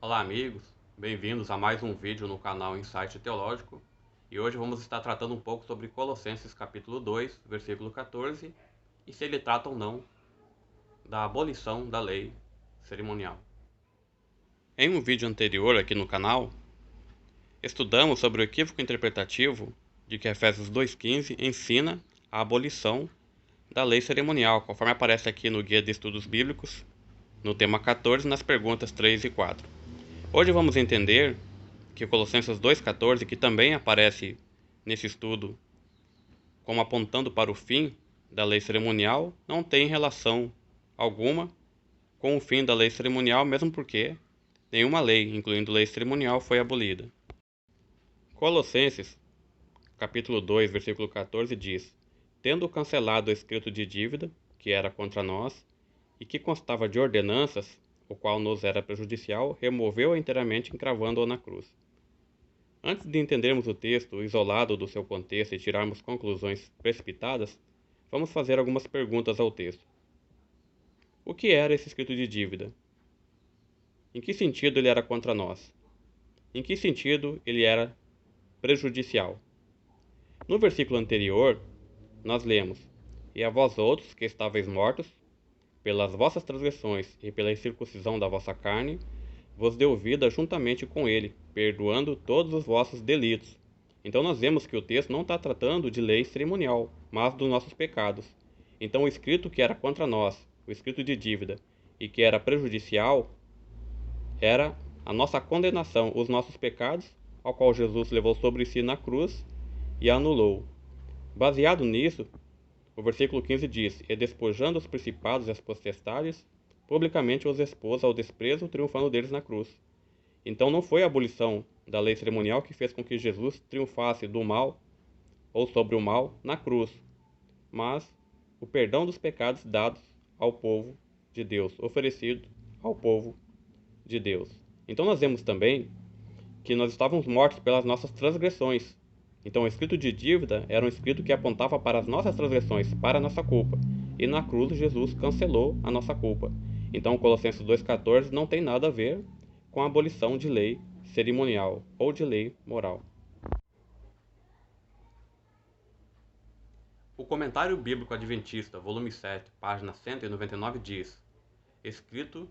Olá amigos, bem-vindos a mais um vídeo no canal Insight Teológico e hoje vamos estar tratando um pouco sobre Colossenses capítulo 2, versículo 14 e se ele trata ou não da abolição da lei cerimonial. Em um vídeo anterior aqui no canal, estudamos sobre o equívoco interpretativo de que Efésios 2,15 ensina a abolição da lei cerimonial, conforme aparece aqui no Guia de Estudos Bíblicos, no tema 14, nas perguntas 3 e 4. Hoje vamos entender que Colossenses 2,14, que também aparece nesse estudo como apontando para o fim da lei cerimonial, não tem relação alguma com o fim da lei cerimonial, mesmo porque nenhuma lei, incluindo lei cerimonial, foi abolida. Colossenses, capítulo 2, versículo 14 diz: Tendo cancelado o escrito de dívida, que era contra nós, e que constava de ordenanças, o qual nos era prejudicial, removeu-a inteiramente, encravando-a na cruz. Antes de entendermos o texto isolado do seu contexto e tirarmos conclusões precipitadas, vamos fazer algumas perguntas ao texto. O que era esse escrito de dívida? Em que sentido ele era contra nós? Em que sentido ele era prejudicial? No versículo anterior, nós lemos: E a vós outros, que estáveis mortos, pelas vossas transgressões e pela incircuncisão da vossa carne, vos deu vida juntamente com ele, perdoando todos os vossos delitos. Então nós vemos que o texto não está tratando de lei cerimonial, mas dos nossos pecados. Então o escrito que era contra nós, o escrito de dívida, e que era prejudicial, era a nossa condenação, os nossos pecados, ao qual Jesus levou sobre si na cruz e anulou. Baseado nisso, o versículo 15 diz: E despojando os principados e as potestades, publicamente os expôs ao desprezo, triunfando deles na cruz. Então não foi a abolição da lei cerimonial que fez com que Jesus triunfasse do mal ou sobre o mal na cruz, mas o perdão dos pecados dados ao povo de Deus, oferecido ao povo de Deus. Então nós vemos também que nós estávamos mortos pelas nossas transgressões. Então o escrito de dívida era um escrito que apontava para as nossas transgressões, para a nossa culpa. E na cruz Jesus cancelou a nossa culpa. Então Colossenses 2,14 não tem nada a ver com a abolição de lei cerimonial ou de lei moral. O Comentário Bíblico Adventista, volume 7, página 199 diz: Escrito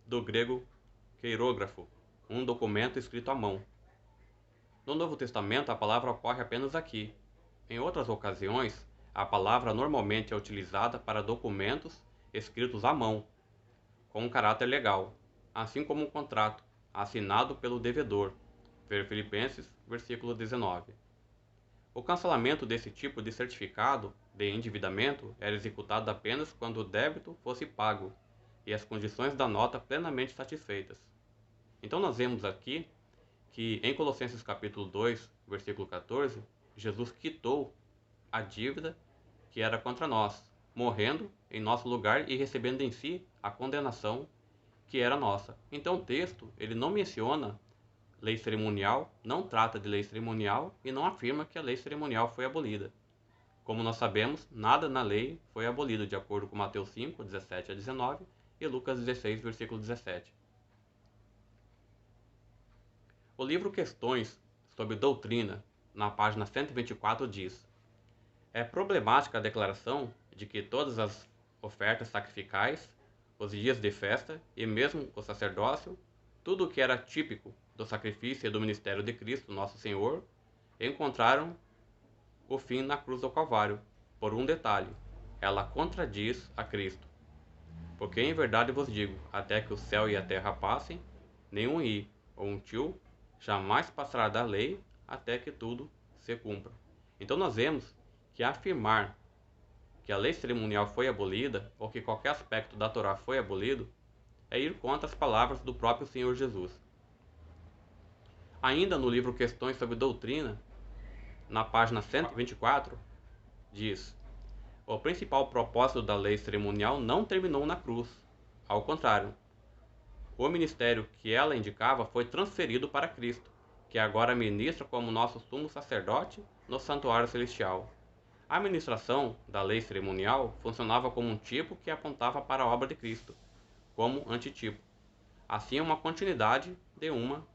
do grego queirógrafo, um documento escrito à mão. No Novo Testamento, a palavra ocorre apenas aqui. Em outras ocasiões, a palavra normalmente é utilizada para documentos escritos à mão, com um caráter legal, assim como um contrato assinado pelo devedor. Ver Filipenses, versículo 19. O cancelamento desse tipo de certificado de endividamento era executado apenas quando o débito fosse pago e as condições da nota plenamente satisfeitas. Então nós vemos aqui que em Colossenses capítulo 2, versículo 14, Jesus quitou a dívida que era contra nós, morrendo em nosso lugar e recebendo em si a condenação que era nossa. Então o texto, ele não menciona lei cerimonial, não trata de lei cerimonial e não afirma que a lei cerimonial foi abolida. Como nós sabemos, nada na lei foi abolido, de acordo com Mateus 5, 17 a 19 e Lucas 16, versículo 17. O livro Questões sobre Doutrina, na página 124, diz: É problemática a declaração de que todas as ofertas sacrificais, os dias de festa e mesmo o sacerdócio, tudo o que era típico do sacrifício e do ministério de Cristo, nosso Senhor, encontraram o fim na cruz do Calvário, por um detalhe: ela contradiz a Cristo. Porque em verdade vos digo, até que o céu e a terra passem, nenhum i ou um tio jamais passará da lei até que tudo se cumpra. Então nós vemos que afirmar que a lei cerimonial foi abolida, ou que qualquer aspecto da Torá foi abolido, é ir contra as palavras do próprio Senhor Jesus. Ainda no livro Questões sobre Doutrina, na página 124, diz: O principal propósito da lei cerimonial não terminou na cruz. Ao contrário, o ministério que ela indicava foi transferido para Cristo, que agora ministra como nosso sumo sacerdote no santuário celestial. A administração da lei cerimonial funcionava como um tipo que apontava para a obra de Cristo, como antitipo. Assim é uma continuidade de uma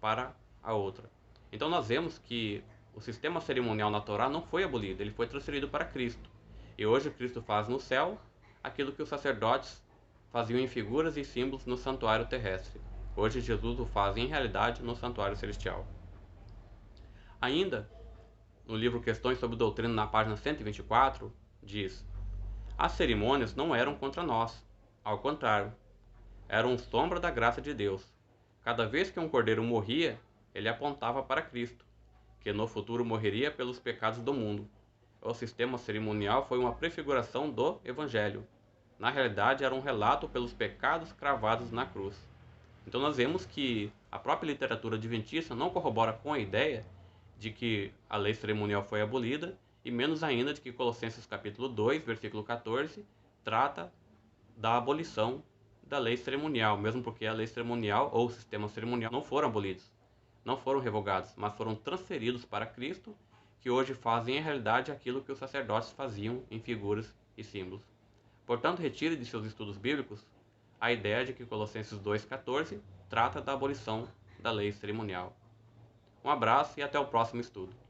para a outra. Então nós vemos que o sistema cerimonial na Torá não foi abolido, ele foi transferido para Cristo. E hoje Cristo faz no céu aquilo que os sacerdotes faziam em figuras e símbolos no santuário terrestre. Hoje Jesus o faz em realidade no santuário celestial. Ainda, no livro Questões sobre Doutrina, na página 124, diz: as cerimônias não eram contra nós, ao contrário, eram sombra da graça de Deus. Cada vez que um cordeiro morria, ele apontava para Cristo, que no futuro morreria pelos pecados do mundo. O sistema cerimonial foi uma prefiguração do Evangelho. Na realidade, era um relato pelos pecados cravados na cruz. Então nós vemos que a própria literatura adventista não corrobora com a ideia de que a lei cerimonial foi abolida, e menos ainda de que Colossenses capítulo 2, versículo 14, trata da abolição da lei cerimonial, mesmo porque a lei cerimonial ou o sistema cerimonial não foram abolidos, não foram revogados, mas foram transferidos para Cristo, que hoje fazem em realidade aquilo que os sacerdotes faziam em figuras e símbolos. Portanto, retire de seus estudos bíblicos a ideia de que Colossenses 2,14 trata da abolição da lei cerimonial. Um abraço e até o próximo estudo.